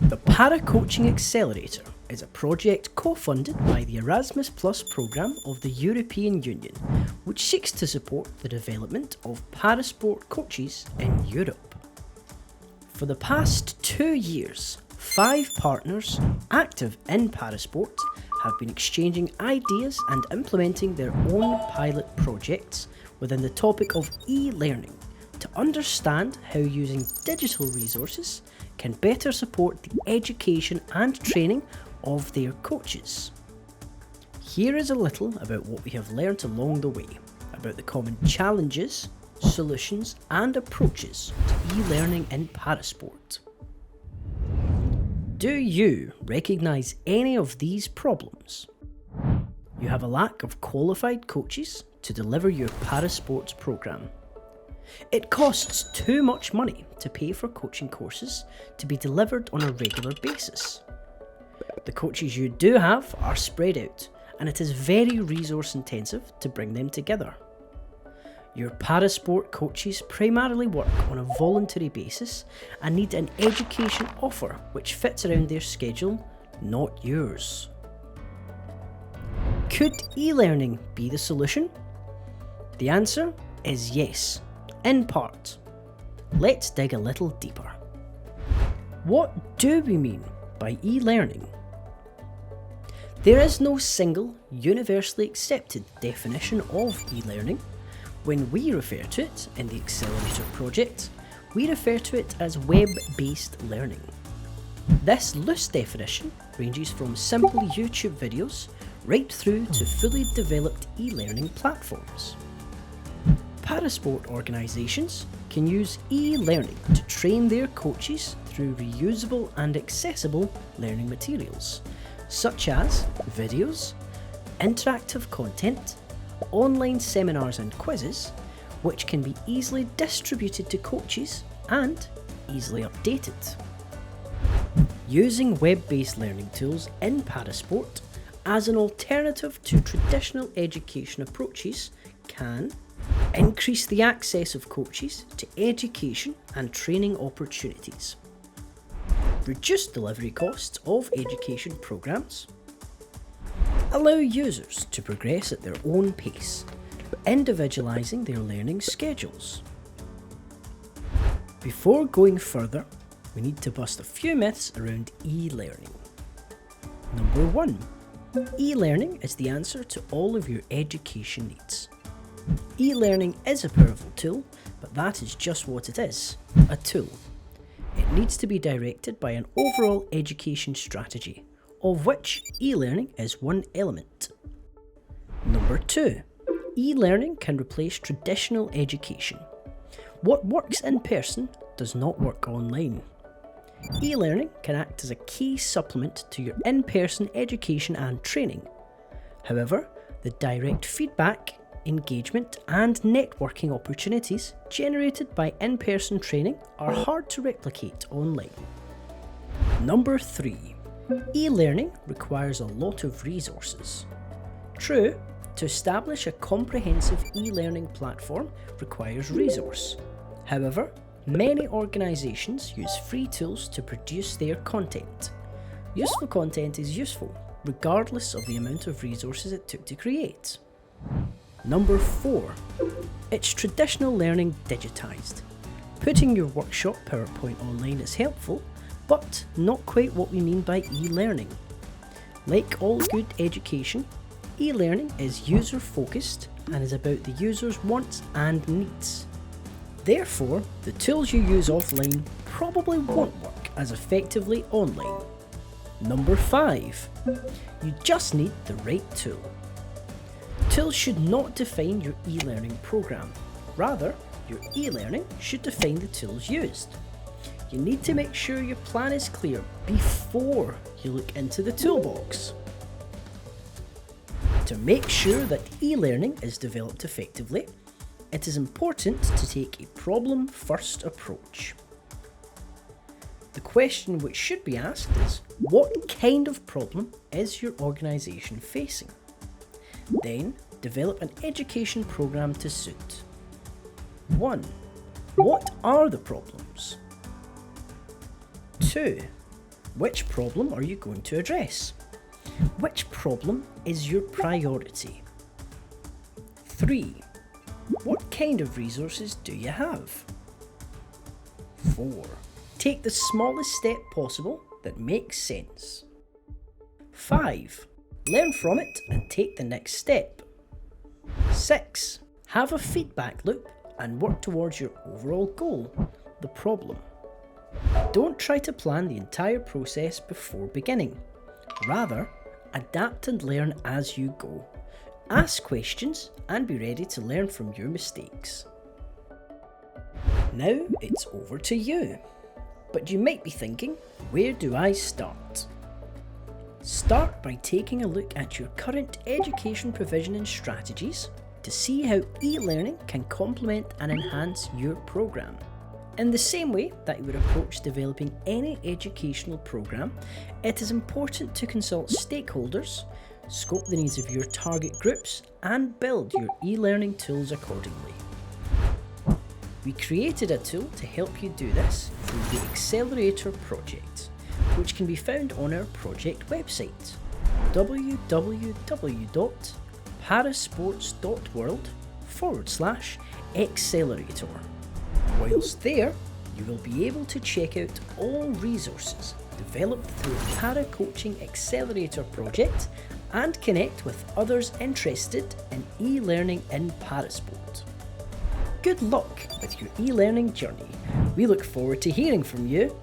The Para Coaching Accelerator is a project co-funded by the Erasmus Plus programme of the European Union, which seeks to support the development of Parasport coaches in Europe. For the past 2 years, 5 partners active in Parasport have been exchanging ideas and implementing their own pilot projects within the topic of e-learning to understand how using digital resources can better support the education and training of their coaches. Here is a little about what we have learnt along the way, about the common challenges, solutions and approaches to e-learning in Parasport. Do you recognise any of these problems? You have a lack of qualified coaches to deliver your Parasports programme. It costs too much money to pay for coaching courses to be delivered on a regular basis. The coaches you do have are spread out, and it is very resource intensive to bring them together. Your Parasport coaches primarily work on a voluntary basis and need an education offer which fits around their schedule, not yours. Could e-learning be the solution? The answer is yes, in part. Let's dig a little deeper. What do we mean by e-learning? There is no single, universally accepted definition of e-learning. When we refer to it in the Accelerator project, we refer to it as web-based learning. This loose definition ranges from simple YouTube videos right through to fully developed e-learning platforms. Parasport organisations can use e-learning to train their coaches through reusable and accessible learning materials, such as videos, interactive content, online seminars and quizzes, which can be easily distributed to coaches and easily updated. Using web-based learning tools in Parasport as an alternative to traditional education approaches can increase the access of coaches to education and training opportunities, reduce delivery costs of education programs, allow users to progress at their own pace, individualising their learning schedules. Before going further, we need to bust a few myths around e-learning. Number 1. E-learning is the answer to all of your education needs. E-learning is a powerful tool, but that is just what it is, a tool. It needs to be directed by an overall education strategy, of which e-learning is one element. Number 2. E-learning can replace traditional education. What works in person does not work online. E-learning can act as a key supplement to your in-person education and training. However, the direct feedback, engagement and networking opportunities generated by in-person training are hard to replicate online. Number 3. E-learning requires a lot of resources. True, to establish a comprehensive e-learning platform requires resource. However, many organisations use free tools to produce their content. Useful content is useful, regardless of the amount of resources it took to create. Number 4. It's traditional learning digitised. Putting your workshop PowerPoint online is helpful, but not quite what we mean by e-learning. Like all good education, e-learning is user-focused and is about the user's wants and needs. Therefore, the tools you use offline probably won't work as effectively online. Number 5. You just need the right tool. Tools should not define your e-learning program. Rather, your e-learning should define the tools used. You need to make sure your plan is clear before you look into the toolbox. To make sure that e-learning is developed effectively, it is important to take a problem-first approach. The question which should be asked is, what kind of problem is your organisation facing? Then, develop an education programme to suit. 1. What are the problems? 2. Which problem are you going to address? Which problem is your priority? 3. What kind of resources do you have? 4. Take the smallest step possible that makes sense. 5. Learn from it and take the next step. 6. Have a feedback loop and work towards your overall goal, the problem. Don't try to plan the entire process before beginning. Rather, adapt and learn as you go. Ask questions and be ready to learn from your mistakes. Now it's over to you. But you might be thinking, where do I start? Start by taking a look at your current education provision and strategies to see how e-learning can complement and enhance your programme. In the same way that you would approach developing any educational programme, it is important to consult stakeholders, scope the needs of your target groups, and build your e-learning tools accordingly. We created a tool to help you do this through the Accelerator project, which can be found on our project website, www.parasports.world/accelerator. Whilst there, you will be able to check out all resources developed through the Para Coaching Accelerator project and connect with others interested in e-learning in Parasport. Good luck with your e-learning journey. We look forward to hearing from you